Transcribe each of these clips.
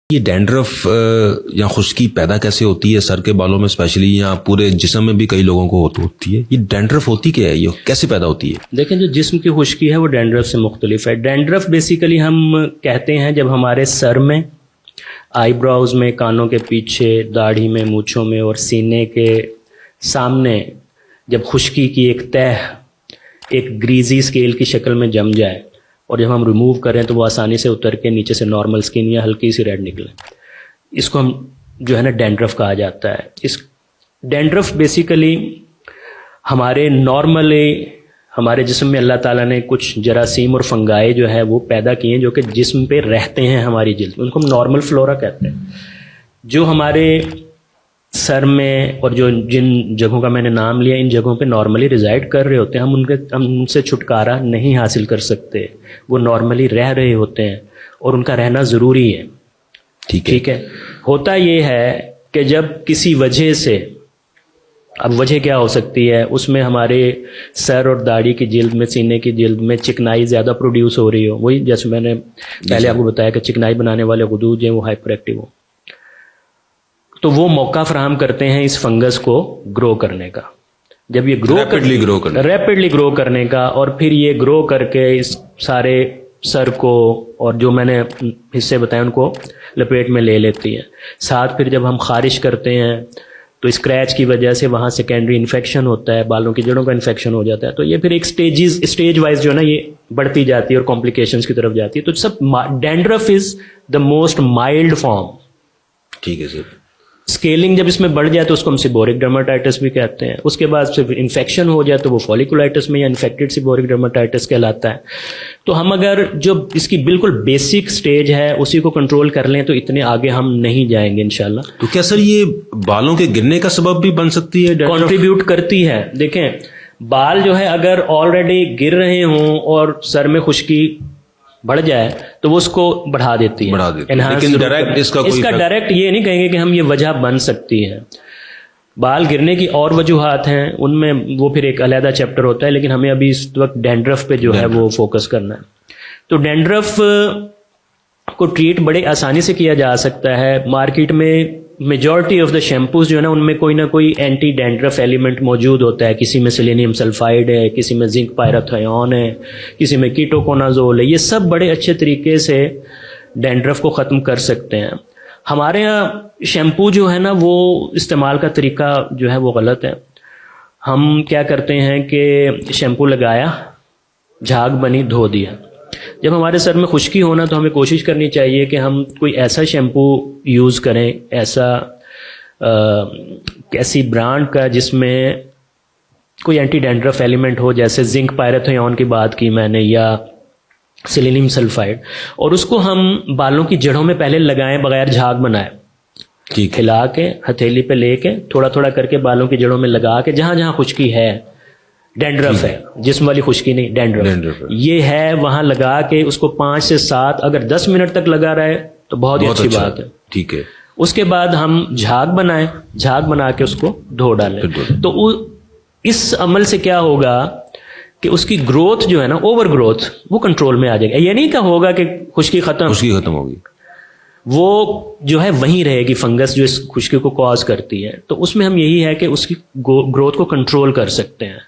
یہ ڈینڈرف یا خشکی پیدا کیسے ہوتی ہے سر کے بالوں میں اسپیشلی، یا پورے جسم میں بھی کئی لوگوں کو ہوتی ہے؟ یہ ڈینڈرف ہوتی کیا ہے، یہ کیسے پیدا ہوتی ہے؟ دیکھیں، جو جسم کی خشکی ہے وہ ڈینڈرف سے مختلف ہے. ڈینڈرف بیسیکلی ہم کہتے ہیں جب ہمارے سر میں، آئی براؤز میں، کانوں کے پیچھے، داڑھی میں، مونچھوں میں اور سینے کے سامنے جب خشکی کی ایک تہ ایک گریزی اسکیل کی شکل میں جم جائے اور جب ہم ریموو کریں تو وہ آسانی سے اتر کے نیچے سے نارمل سکن یا ہلکی سی ریڈ نکلے، اس کو ہم جو ہے نا ڈینڈرف کہا جاتا ہے. اس ڈینڈرف بیسیکلی ہمارے نارملی ہمارے جسم میں اللہ تعالیٰ نے کچھ جراثیم اور فنگائے جو ہے وہ پیدا کیے ہیں جو کہ جسم پہ رہتے ہیں ہماری جلد میں، ان کو ہم نارمل فلورا کہتے ہیں. جو ہمارے سر میں اور جو جن جگہوں کا میں نے نام لیا، ان جگہوں پہ نارملی ریزائڈ کر رہے ہوتے ہیں، ہم ان سے چھٹکارا نہیں حاصل کر سکتے. وہ نارملی رہ رہے ہوتے ہیں اور ان کا رہنا ضروری ہے. ٹھیک ہے. ہوتا یہ ہے کہ جب کسی وجہ سے، اب وجہ کیا ہو سکتی ہے، اس میں ہمارے سر اور داڑھی کی جلد میں، سینے کی جلد میں چکنائی زیادہ پروڈیوس ہو رہی ہو، وہی جیسے میں نے پہلے آپ کو بتایا کہ چکنائی بنانے والے غدود ہیں وہ ہائپر ایکٹیو ہو، تو وہ موقع فراہم کرتے ہیں اس فنگس کو گرو کرنے کا. جب یہ ریپڈلی گرو کرنے کا، اور پھر یہ گرو کر کے اس سارے سر کو اور جو میں نے حصے بتائے ان کو لپیٹ میں لے لیتی ہے. ساتھ پھر جب ہم خارش کرتے ہیں تو اسکریچ کی وجہ سے وہاں سیکنڈری انفیکشن ہوتا ہے، بالوں کی جڑوں کا انفیکشن ہو جاتا ہے. تو یہ پھر ایک اسٹیج وائز جو ہے نا یہ بڑھتی جاتی ہے اور کمپلیکیشنز کی طرف جاتی ہے. تو سب dandruff is the most mild form. ٹھیک ہے سر. اسکیلنگ جب اس میں بڑھ جائے تو اس کو ہم سیبورک ڈرماٹائٹس بھی کہتے ہیں. اس کے بعد صرف انفیکشن ہو جائے تو وہ فولیکولائٹس میں یا انفیکٹڈ سیبورک ڈرماٹائٹس کہلاتا ہے. تو ہم اگر جو اس کی بالکل بیسک سٹیج ہے اسی کو کنٹرول کر لیں تو اتنے آگے ہم نہیں جائیں گے انشاءاللہ. تو کیا سر یہ بالوں کے گرنے کا سبب بھی بن سکتی ہے؟ کنٹریبیوٹ کرتی ہے. دیکھیں، بال جو ہے اگر آلریڈی گر رہے ہوں اور سر میں خشکی بڑھ جائے تو وہ اس کو بڑھا دیتی ہے. لیکن ڈائریکٹ اس کا ڈائریکٹ یہ نہیں کہیں گے کہ ہم یہ وجہ بن سکتی ہے. بال گرنے کی اور وجوہات ہیں، ان میں وہ پھر ایک علیحدہ چیپٹر ہوتا ہے، لیکن ہمیں ابھی اس وقت ڈینڈرف پہ جو ہے وہ فوکس کرنا ہے. تو ڈینڈرف کو ٹریٹ بڑے آسانی سے کیا جا سکتا ہے. مارکیٹ میں میجورٹی آف دا شیمپوز جو ہے نا ان میں کوئی نہ کوئی اینٹی ڈینڈرف ایلیمنٹ موجود ہوتا ہے. کسی میں سیلینیم سلفائڈ ہے، کسی میں زنک پائراتھیون ہے، کسی میں کیٹوکونازول ہے. یہ سب بڑے اچھے طریقے سے ڈینڈرف کو ختم کر سکتے ہیں. ہمارے یہاں شیمپو جو ہے نا وہ استعمال کا طریقہ جو ہے وہ غلط ہے. ہم کیا کرتے ہیں کہ شیمپو لگایا، جھاگ بنی، دھو دیا. جب ہمارے سر میں خشکی ہونا تو ہمیں کوشش کرنی چاہیے کہ ہم کوئی ایسا شیمپو یوز کریں، ایسی برانڈ کا جس میں کوئی اینٹی ڈینڈرف ایلیمنٹ ہو، جیسے زنک پائراتھیون کی بات کی میں نے، یا سیلینیم سلفائڈ، اور اس کو ہم بالوں کی جڑوں میں پہلے لگائیں بغیر جھاگ بنائے. کھلا کے ہتھیلی پہ لے کے تھوڑا تھوڑا کر کے بالوں کی جڑوں میں لگا کے، جہاں جہاں خشکی ہے، ڈینڈرف ہے، جسم والی خشکی نہیں، ڈینڈرف یہ ہے، وہاں لگا کے اس کو 5 سے 7 اگر 10 منٹ تک لگا رہے تو بہت ہی اچھی بات ہے. ٹھیک ہے. اس کے بعد ہم جھاگ بنائیں، جھاگ بنا کے اس کو دھو ڈالیں. تو اس عمل سے کیا ہوگا کہ اس کی گروتھ جو ہے نا، اوور گروتھ، وہ کنٹرول میں آ جائے گا. یہ نہیں کہ ہوگا کہ خشکی ختم ہوگی، وہ جو ہے وہیں رہے گی فنگس جو اس خشکی کو کاز کرتی ہے. تو اس میں ہم یہی ہے کہ اس کی گروتھ کو کنٹرول کر سکتے ہیں.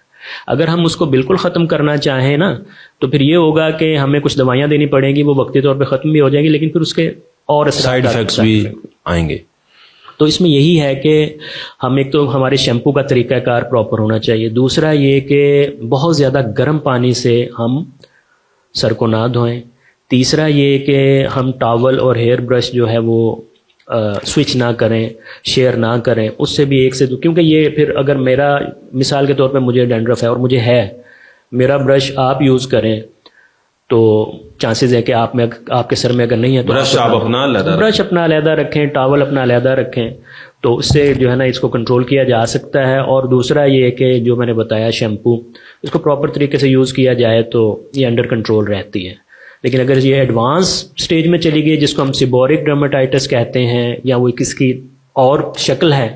اگر ہم اس کو بالکل ختم کرنا چاہیں نا تو پھر یہ ہوگا کہ ہمیں کچھ دوائیاں دینی پڑیں گی، وہ وقتی طور پہ ختم بھی ہو جائیں گی، لیکن پھر اس کے اور سائیڈ ایفیکٹس بھی آئیں گے. تو اس میں یہی ہے کہ ہم ایک تو ہمارے شیمپو کا طریقہ کار پراپر ہونا چاہیے. دوسرا یہ کہ بہت زیادہ گرم پانی سے ہم سر کو نہ دھوئیں. تیسرا یہ کہ ہم ٹاول اور ہیئر برش جو ہے وہ سوئچ نہ کریں، شیئر نہ کریں. اس سے بھی ایک سے دو، کیونکہ یہ پھر اگر میرا مثال کے طور پہ مجھے ڈینڈرف ہے اور مجھے ہے، میرا برش آپ یوز کریں تو چانسز ہے کہ آپ کے سر میں اگر نہیں ہے تو برش اپنا علیحدہ رکھیں، ٹاول اپنا علیحدہ رکھیں. تو اس سے جو ہے نا اس کو کنٹرول کیا جا سکتا ہے. اور دوسرا یہ کہ جو میں نے بتایا شیمپو، اس کو پراپر طریقے سے یوز کیا جائے تو یہ انڈر کنٹرول رہتی ہے. لیکن اگر یہ ایڈوانس سٹیج میں چلی گئی، جس کو ہم سیبورک ڈرماٹائٹس کہتے ہیں یا وہ کس کی اور شکل ہے،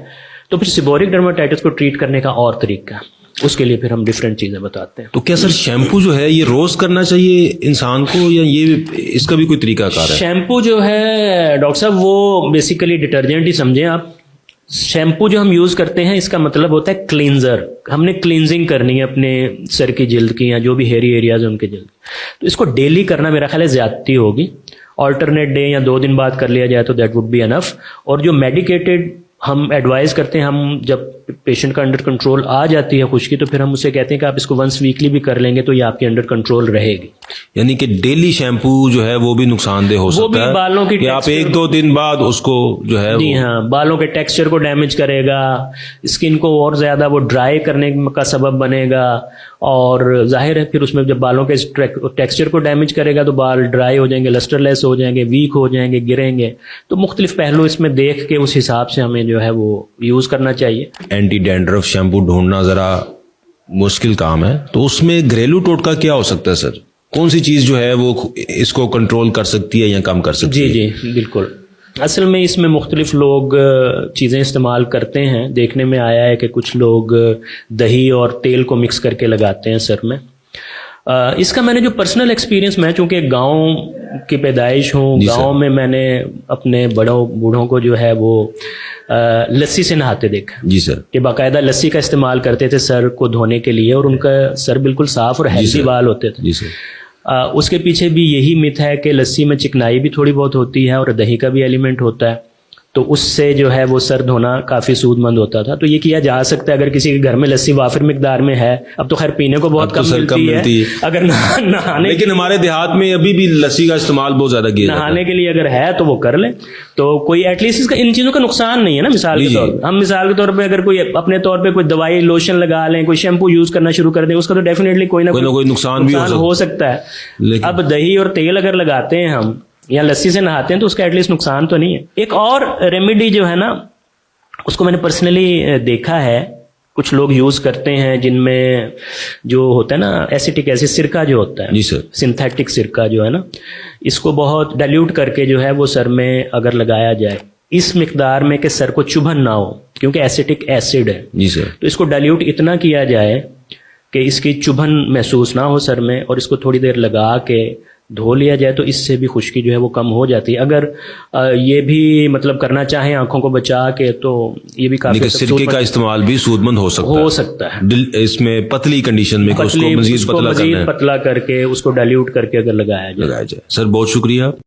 تو پھر سیبورک ڈرماٹائٹس کو ٹریٹ کرنے کا اور طریقہ. اس کے لیے پھر ہم ڈفرینٹ چیزیں بتاتے ہیں. تو کیا سر شیمپو جو ہے یہ روز کرنا چاہیے انسان کو, یا یہ اس کا بھی کوئی طریقہ کار ہے؟ شیمپو جو ہے ڈاکٹر صاحب وہ بیسیکلی ڈٹرجنٹ ہی سمجھیں آپ. شیمپو جو ہم یوز کرتے ہیں اس کا مطلب ہوتا ہے کلینزر. ہم نے کلینزنگ کرنی ہے اپنے سر کی جلد کی یا جو بھی ہیری ایریاز ہیں ان کے جلد, تو اس کو ڈیلی کرنا میرا خیال ہے زیادتی ہوگی. آلٹرنیٹ ڈے یا 2 دن بعد کر لیا جائے تو دیٹ وڈ بی انف. اور جو میڈیکیٹڈ ہم ایڈوائز کرتے ہیں, ہم جب پیشنٹ کا انڈر کنٹرول آ جاتی ہے خشکی تو پھر ہم اسے کہتے ہیں کہ آپ اس کو ونس ویکلی بھی کر لیں گے تو یہ آپ کے انڈر کنٹرول رہے گی. یعنی کہ ڈیلی شیمپو جو ہے وہ بھی نقصان دہ ہو وہ بھی سکتا ہے, بالوں کی کہ آپ 1-2 دن بعد اس کو جو ہے جی ہاں بالوں کے ٹیکسچر کو ڈیمیج کرے گا, اسکن کو اور زیادہ وہ ڈرائی کرنے کا سبب بنے گا, اور ظاہر ہے پھر اس میں جب بالوں کے ٹیکسچر کو ڈیمیج کرے گا تو بال ڈرائی ہو جائیں گے, لسٹر لیس ہو جائیں گے, ویک ہو جائیں گے, گریں گے. تو مختلف پہلو اس میں دیکھ کے اس حساب سے ہمیں جو ہے وہ یوز کرنا چاہیے. اینٹی ڈینڈرف شیمپو ڈھونڈنا ذرا مشکل کام ہے, تو اس میں گھریلو ٹوٹکا کیا ہو سکتا ہے سر؟ کون سی چیز جو ہے وہ اس کو کنٹرول کر سکتی ہے یا کم کر سکتی ہے؟ جی بالکل. اصل میں اس میں مختلف لوگ چیزیں استعمال کرتے ہیں. دیکھنے میں آیا ہے کہ کچھ لوگ دہی اور تیل کو مکس کر کے لگاتے ہیں سر میں. اس کا میں نے جو پرسنل ایکسپیرینس, میں چونکہ گاؤں کی پیدائش ہوں, گاؤں میں نے اپنے بوڑھوں کو جو ہے وہ لسی سے نہاتے دیکھا. جی سر. کہ باقاعدہ لسی کا استعمال کرتے تھے سر کو دھونے کے لیے, اور ان کا سر بالکل صاف اور ہیلدی بال ہوتے تھے. جی سر. اس کے پیچھے بھی یہی مت ہے کہ لسی میں چکنائی بھی تھوڑی بہت ہوتی ہے اور دہی کا بھی ایلیمنٹ ہوتا ہے, تو اس سے جو ہے وہ سر دھونا کافی سود مند ہوتا تھا. تو یہ کیا جا سکتا ہے اگر کسی کے گھر میں لسی وافر مقدار میں ہے. اب تو خیر پینے کو بہت کم ملتی ہے, اگر نہانے, لیکن ہمارے دیہات میں ابھی بھی لسی کا استعمال بہت زیادہ کیا جاتا ہے. نہانے کے لیے اگر ہے تو وہ کر لیں, تو کوئی ایٹ لیسٹ اس کا ان چیزوں کا نقصان نہیں ہے نا. مثال کے طور پہ ہم مثال کے طور پہ اگر کوئی اپنے طور پہ کوئی دوائی لوشن لگا لیں, کوئی شیمپو یوز کرنا شروع کر دیں, اس کا تو ڈیفینیٹلی کوئی نہ کوئی نقصان بھی ہو سکتا ہے. اب دہی اور تیل اگر لگاتے ہیں ہم یا لسی سے نہاتے ہیں تو اس کا ایٹ لیسٹ نقصان تو نہیں ہے. ایک اور ریمیڈی جو ہے نا, اس کو میں نے پرسنلی دیکھا ہے, کچھ لوگ یوز کرتے ہیں جن میں جو ہوتا ہے نا ایسیٹک ایسڈ, سرکہ جو ہوتا ہے, جی سر, سنتھیٹک سرکہ جو ہے نا, اس کو بہت ڈائلیوٹ کر کے جو ہے وہ سر میں اگر لگایا جائے اس مقدار میں کہ سر کو چبھن نہ ہو, کیونکہ ایسیٹک ایسڈ ہے. جی سر. تو اس کو ڈائلیوٹ اتنا کیا جائے کہ اس کی چبھن محسوس نہ ہو سر میں, اور اس کو تھوڑی دیر لگا کے دھو لیا جائے تو اس سے بھی خشکی جو ہے وہ کم ہو جاتی ہے. اگر یہ بھی مطلب کرنا چاہیں آنکھوں کو بچا کے, تو یہ بھی کافی سرکے کا استعمال بھی سود مند ہو سکتا ہے اس میں پتلی کنڈیشن میں, اس کو مزید پتلا کر کے اس کو ڈائلیوٹ کر کے اگر لگایا جائے. سر بہت شکریہ.